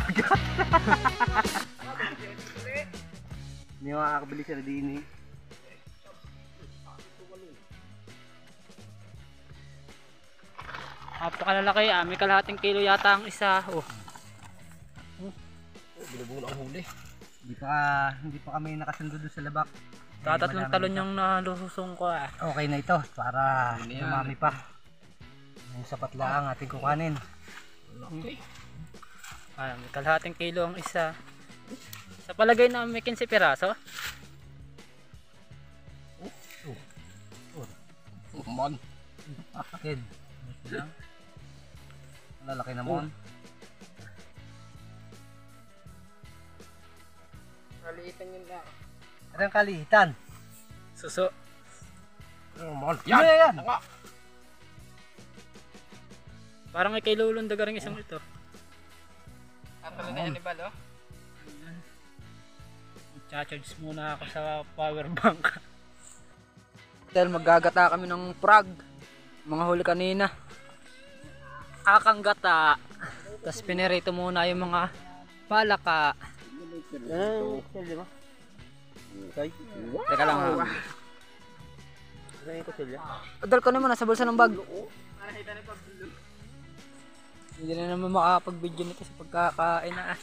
dagat. Hindi makakabili sila din eh. Napakalalaki ah, may kalahating kilo yata ang isa. Oh. Bilubong ang huli. Hindi pa kami nakasundo doon sa labak. Tatatlong talon yung nalusong ko ah. Okay na ito para dumami pa. Yung sapat lang ating kukanin. Okay. Ah, may kalahating kilo ang isa. Sa palagay na may 15 piraso. Man. Kid. Lalaki naman. Kaliitan yun lang. Anong kaliitan? Suso. Yan! Yan! Parang may kay lulundag rin isang ito. Tatalo na yan ni Bal, oh. Charge muna ako sa power bank. Dahil maggagata kami ng frog. Mga huli kanina. Akang gata. Tapos pinirito muna yung mga palaka. Teka lang ha. Adal ko naman nasa bulsa ng bag. Hindi na naman makakapag-video nito sa pagkakain na.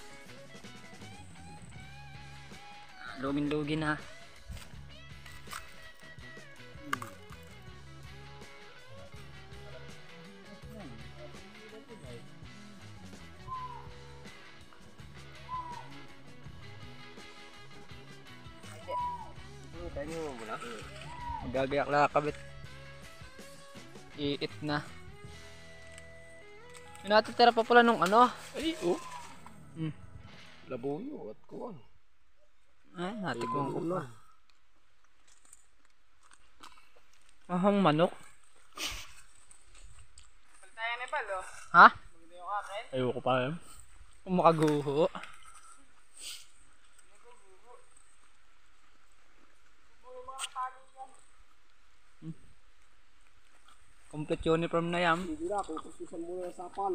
Lugin-lugin na. Magagayak lang kabit. Iit na. Natitira pa pala nung ano. Ay, oh. Labuyo at kuwan. Ay, natikong ko pa. Ahang manok. Paltayan ni Bal, oh. Ha? Maganda yung akin. Ayoko pa yan. Kung makaguho. Complete uniform na yan. Hindi na, pupustusan muna yung sapal.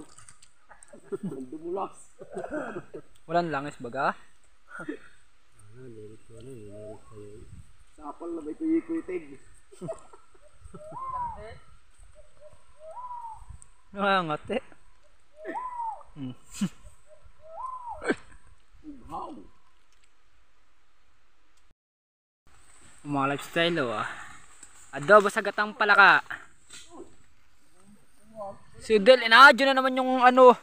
Dumulas. Walang langis baga. Sapal na may kuyi-kuyitig. Nakangate. Wow. Mga lifestyle oh ah. Adobo sa gatang palaka. Si Del, inaadyo na naman yung ano.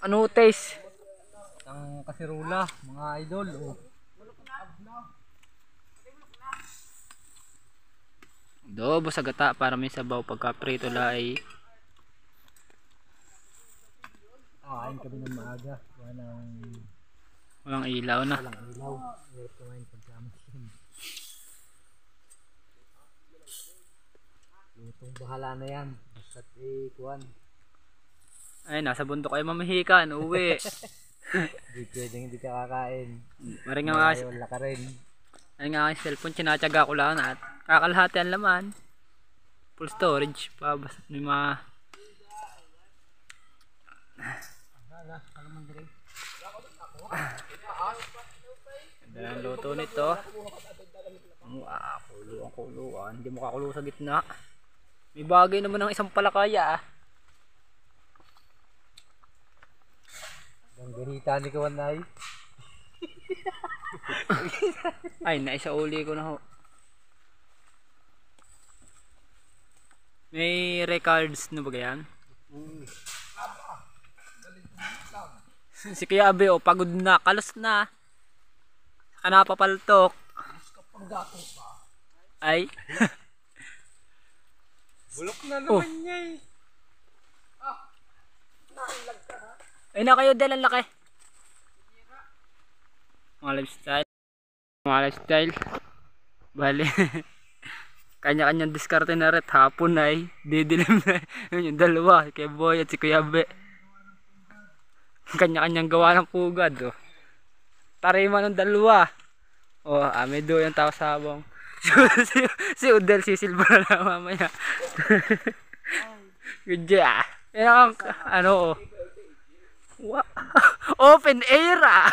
Ano taste? Ang kasirula, mga idol. Oh. Adobo sa gata para may sabaw pagka prito lai. Kain kami ng maaga. Walang ilaw na. Walang ilaw. Hirap kumain pagkamas yun. Lutong bahala na yan. Basta't kuwan. Ay, nasa bundok kayo mamahikan. Uwi. Hindi pwedeng hindi ka kakain. Maring nga Wala ka rin. ay nga ang cellphone, tinatyaga ko lang at kakalahati ang laman. Full storage pa. Basta may mga ganda ng luto nito. Kuluan. Hindi mo kakulo sa gitna. May bagay naman ng isang palakaya ah. Ang ganita ni Kawan na Ay, naisa uli ko na ho. May records na ba yan? Si Kuya Abe, oh, pagod na, kalos na. Saka napapaltok. Ay. bulok na naman niya eh. Ay na kayo, Del, ang laki. Mga lifestyle. Mga lifestyle. Bali. Kanya-kanyang diskarte na rin. Hapon ay didilim na. Yun yung dalawa. Kay Boy at si Kuya Be. Kanya-kanyang gawa ng pugad. Oh. Tarima ng dalawa. Oh, may do yung tao sabong. si Udel, sisilba na lang mamaya. Good job. Yan ang, ano, oh. Open air ah.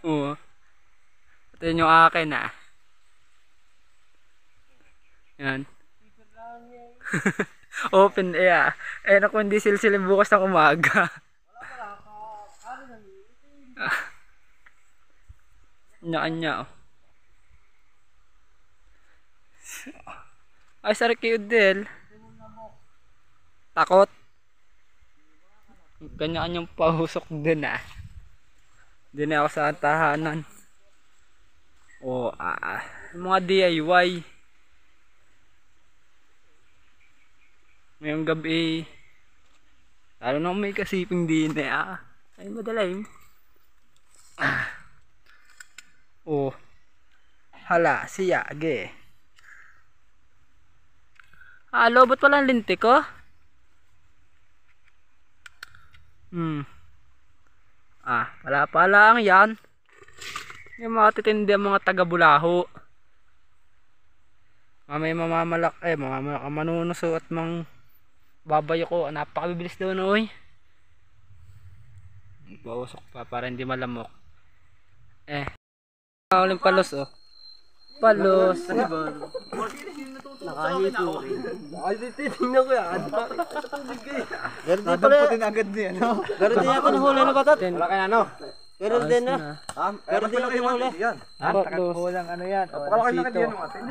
Oo. Ito yung akin ah. Yan. Open air. Eh naku, hindi silsilin bukas ng umaga. Nya-nya oh. Ay, sorry kayo Del. Takot. Kanya-kanyang pahusok din ah. Din ako sa tahanan. O yung mga DIY. Ngayong gabi. Lalo na may kasiping din eh ah. Ay madalay. Oh. Hala, siya ge. Lobot pala ang linti ko. Pala ang yan. Yung mga titindi ang mga taga-Bulaho. May mamamalak ang manunuso at mang babayo ko. Napakabibilis daw no oy. Bausok pa para hindi malamok. Uling palos oh. Palos. Nakahipo rin. Tingnan ko yan. Ganun din pala. Nadamputin agad niya, no? Ganun din ako nahuli na batat. Wala kaya ano? Ganun din na. Pero din ako nahuli. Palos. Walang ano yan. Pakalaki na kadiyan mo atin.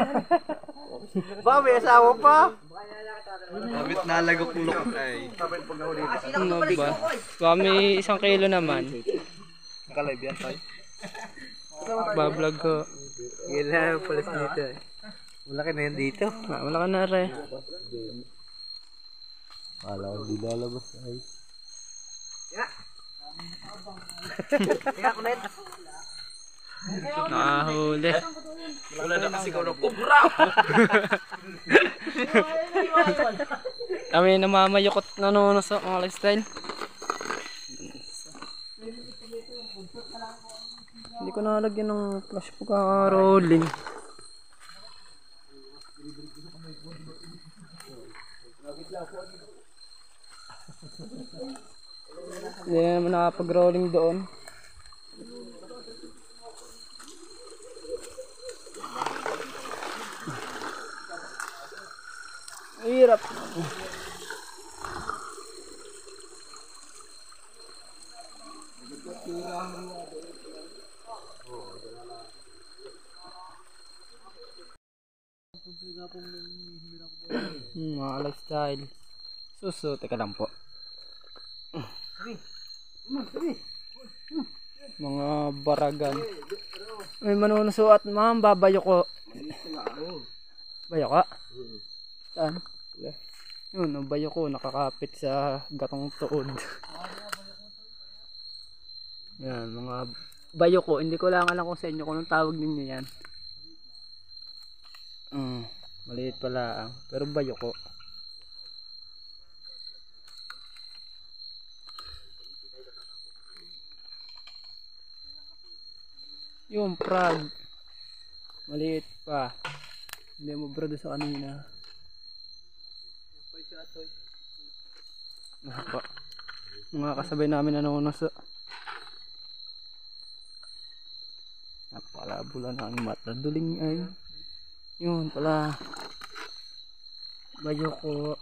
Ba, may asawa pa. Kabit nalagok ulok ay. Ano ba? Ba may 1 kilo naman. Nakalive yan tayo. Bablog ko. Gila, palis dito eh. Wala ka na yan dito. Wala ka na rin. Wala ko di lalabas ay. Nakahuli. Wala na kasi ko ng kubra. Kami namamayokot nanonos sa mga lifestyle. Hindi ko nalagyan ng flash pagka-rolling. Hindi na naman nakapag-rolling doon. Hirap. Mga lifestyle. Suso, teka lang po. Mga baragan. May manunuso at ma'am, babayo ko. Bayo ka? Saan? Yun, ang bayo ko nakakapit sa gatong tuod. Yan, mga bayo ko. Hindi ko lang alam kung sa inyo kung anong tawag ninyo yan. Maliit pala pero bayo ko. Yung frog maliit pa, hindi mo brado sa kanina. Mga kasabay namin nanonos. Napakalabulan ang mata duling ay. Yun pala bayo ko.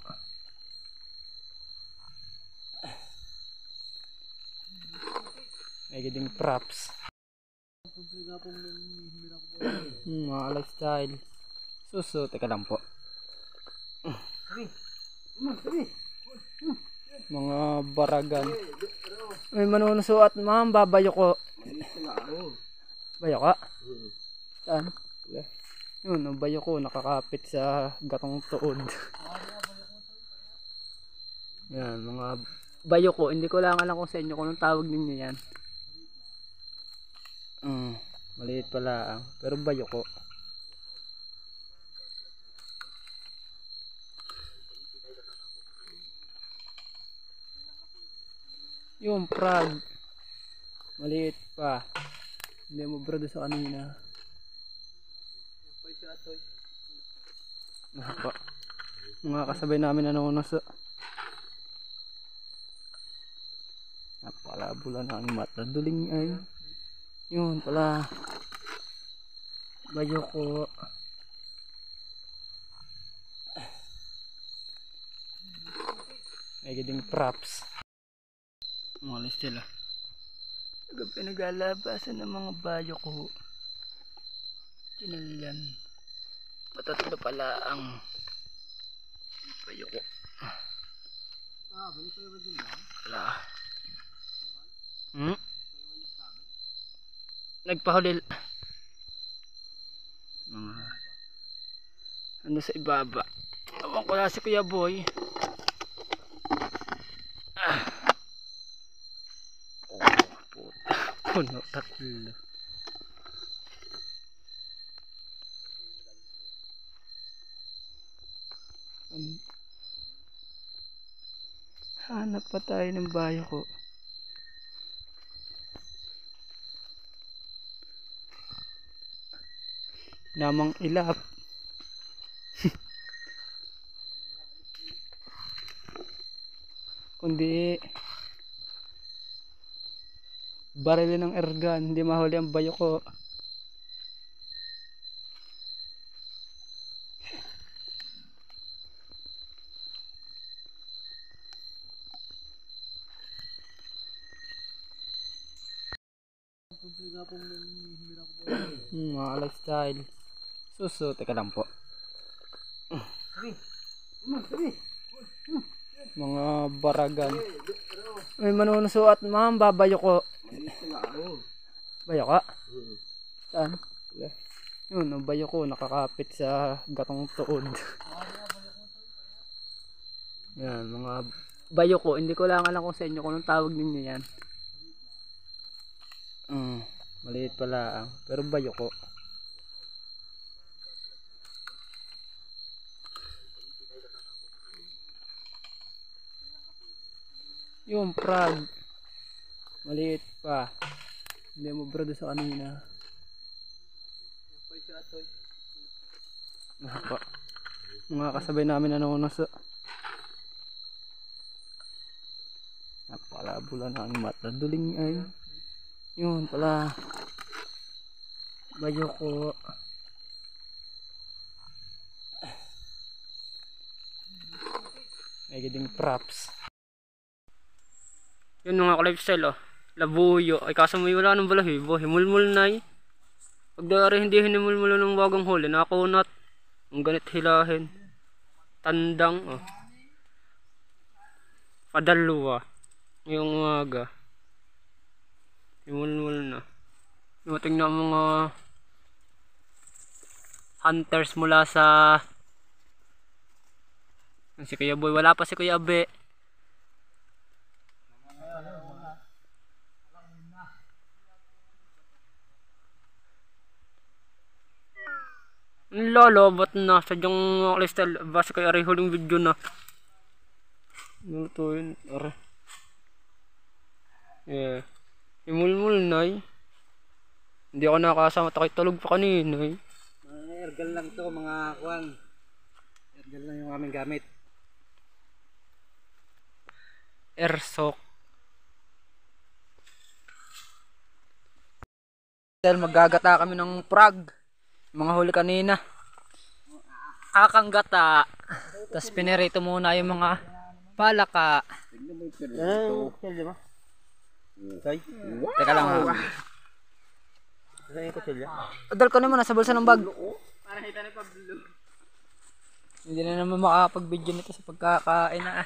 May ganding props. Mga lifestyle. Suso, teka lang po. Mga baragan. May manunuso at ma'am, babayo ko. Bayo ka? Saan? Yun, ang bayo ko nakakapit sa gatong tuod. Yan, mga bayo ko. Hindi ko lang alam kung sa inyo kung anong tawag ninyo yan. Maliit pala pero bayo ko. Yung frog maliit pa, hindi mo brado sa kanina. Mga kasabay namin nanonoso. Napakalabo lang ang mata. Duling ay. Yun pala. Bayo ko. May giding props. Mga sila. Pinaglalabasan ng mga bayo ko. Kinalyan. Patatlo pala ang bayo ko. Wala. Nagpahulil. Ano sa ibaba. Awang ko na si Kuya Boy. Oh, puta. Puno tatlo. Hanap pa tayo ng bayo ko. Namang ilap. Kundi barili ng ergan, hindi mahuli ang bayo ko. Mga lifestyle. Suso, teka lang po. Mga baragan. May manunusuat ma'am, babayo ko. Bayo ka? Saan? Yun, ang bayo ko nakakapit sa gatong tuod. Yan, mga bayo ko. Hindi ko lang alam kung sa inyo kung anong tawag ninyo yan. Maliit pala pero bayo ko. Yung prag maliit pa, hindi mo brado sa kanina. Mga kasabay namin nanonoso. Napakalabo lang ang mata. Duling ay. Yun pala. Bayo ko. May giding props. Yun mga ka-lifestyle oh. Labuyo. Ay kaso may wala ng balahibo. Himulmul na eh. Pag dari hindi hinimulmul ng wagang huli. Nakakunat. Ang ganit hilahin. Tandang oh. Padalwa. Ngayong umaga. Himulmul na. Dumating na mga hunters mula sa si Kuya Boy. Wala pa si Kuya Abe. Lolo, ba't na? Sadyang lifestyle. Basta kay Ari huling video na. Ano to yun? Ari. Yeah. Himulmul na eh. Hindi ako nakakasama. Takay tulog pa kanina eh. Ergal lang to mga kwan. Ergal lang yung aming gamit. Airsock. Dahil maggagata kami ng prag. Mga huli kanina. Akang gata. Tapos pinirito muna yung mga palaka. Teka lang ha. Adal ko naman nasa bulsa ng bag. Hindi na naman makakapag-video nito sa pagkakain na.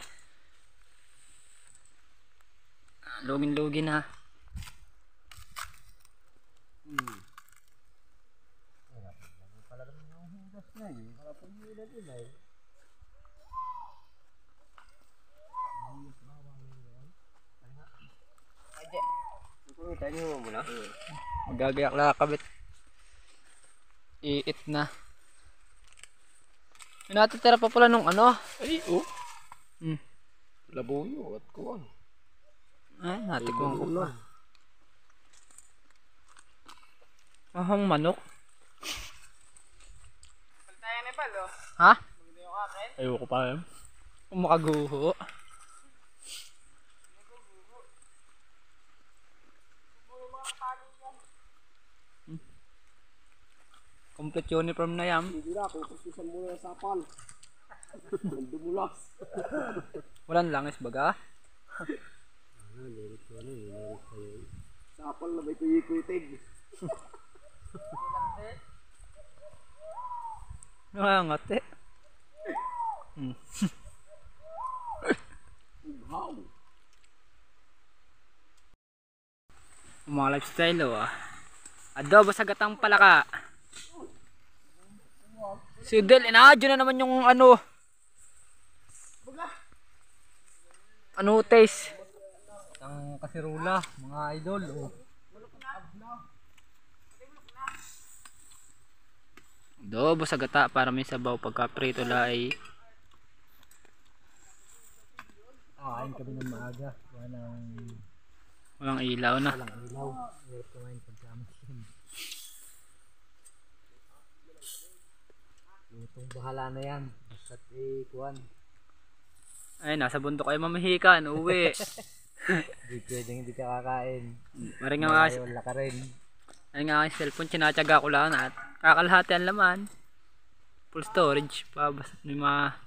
Lugin-lugin ha. Magagayak lang kabit. Iit na. May natitira pa pala nung ano. Ay, oh. Labuyo at kuwan. Ay, natikong ko pa. Ahang manok. Ha? Ayoko pa yun. Kung makaguho. Complete uniform na yan. Hindi na, pupustisan mo na yung sapal. Dumulas. Walang langis baga. Sapal na may kuyi-kuyitig. Nangangat eh. Wow. Mga lifestyle oh. Adobo sa gatang palaka. Si Del, inaadyo na naman yung ano. Ano taste? Ang kasirula, mga idol. Oh. Adobo sa gata para may sabaw pagka prito lai. Kain kami ng maaga. Walang ilaw na. Walang ilaw. Hirap kumain pagkamas yun. Lutong bahala na yan. Basta't kuwan. Ay, nasa bundok kayo mamahikan. Uwi. Hindi pwedeng hindi ka kakain. Maring nga Wala ka rin. ay nga ang cellphone, tinatyaga ko lang at kakalahati ang laman. Full storage pa. Basta may mga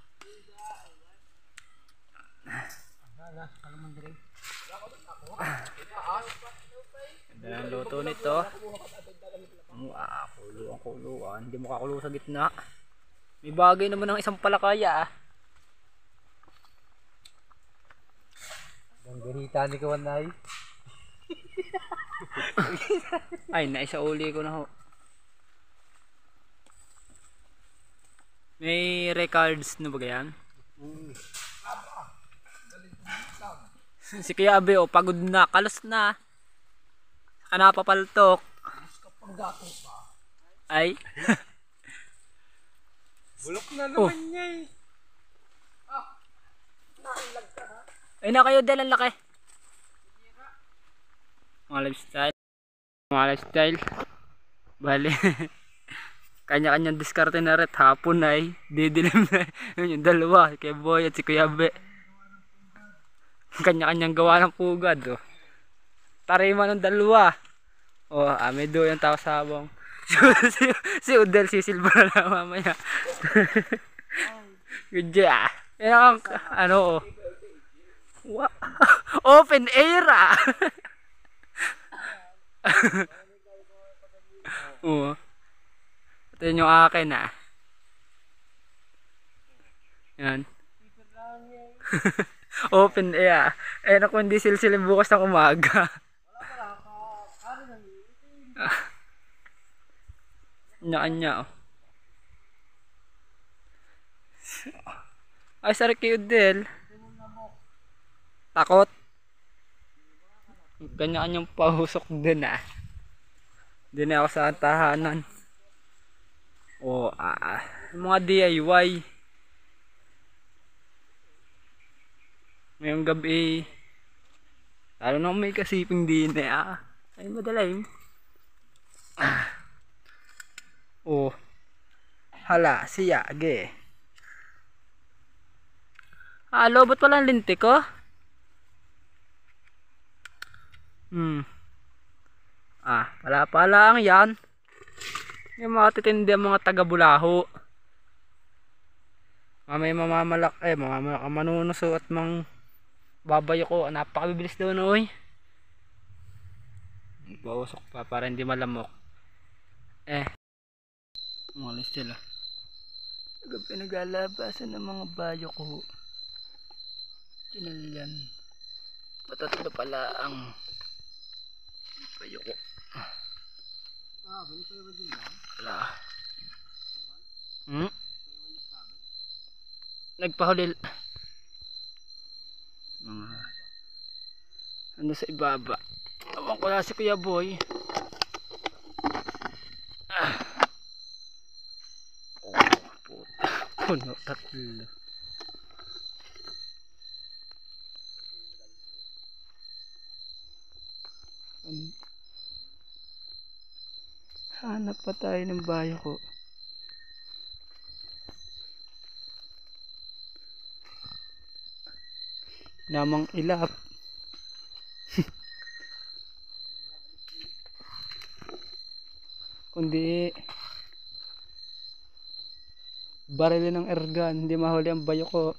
ganda ng luto nito. Kuluan. Hindi mo kakulo sa gitna. May bagay naman ng isang palakaya ah. Ang ganita ni Kawanay. Ay, naisauli ko na ho. May records na ba yan? Si Kuya Abe, oh, pagod na, kalas na. Saka napapaltok. Ay. Bulok na Oh. naman niya eh. Ay na kayo, Del, ang laki. Mga lifestyle. Mga lifestyle. Bale. Kanya-kanyang diskarte na rin. Hapon ay didilim na. Yun yung dalawa. Si Kuya Boy at si Kuya Be. Kanya-kanyang gawa ng pugad. Oh. Tarima ng dalawa. Oh, may do yung tao sabong. si Udel, si Silva na lang mamaya. Good job. Yan ang ano oh. Wow. Open air ah. Oo. Ito yung akin ah. Yan. Open air. Eh naku, hindi silsilin bukas ng umaga. Kanya-kanya oh. Ay, sorry kayo Del. Takot. Kanya-kanyang pahusok din ah. Din ako sa tahanan. O yung mga DIY. Ngayong gabi. Lalo na may kasiping din eh ah. Ay madalim. Oh. Hala, siyage. Halo, ba't walang lintik ko? Pala-pala ang yan. Yung mga titindi ang mga taga-Bulaho. May mamamalak ang manunuso at mang babayo ko. Napakabibilis daw noy. Bawasok pa para hindi malamok. Umalis sila. Pinaglalabasan ng mga bayo ko. Tinalyan. Patatlo pala ang bayo ko. Wala. Nagpahulil. Ano sa ibaba. Awang ko na si Kuya Boy. Puta. Puno tatlo. Hanap pa tayo ng bayo ko. namang ilap. Kundi barili ng ergan, hindi mahuli ang bayo ko.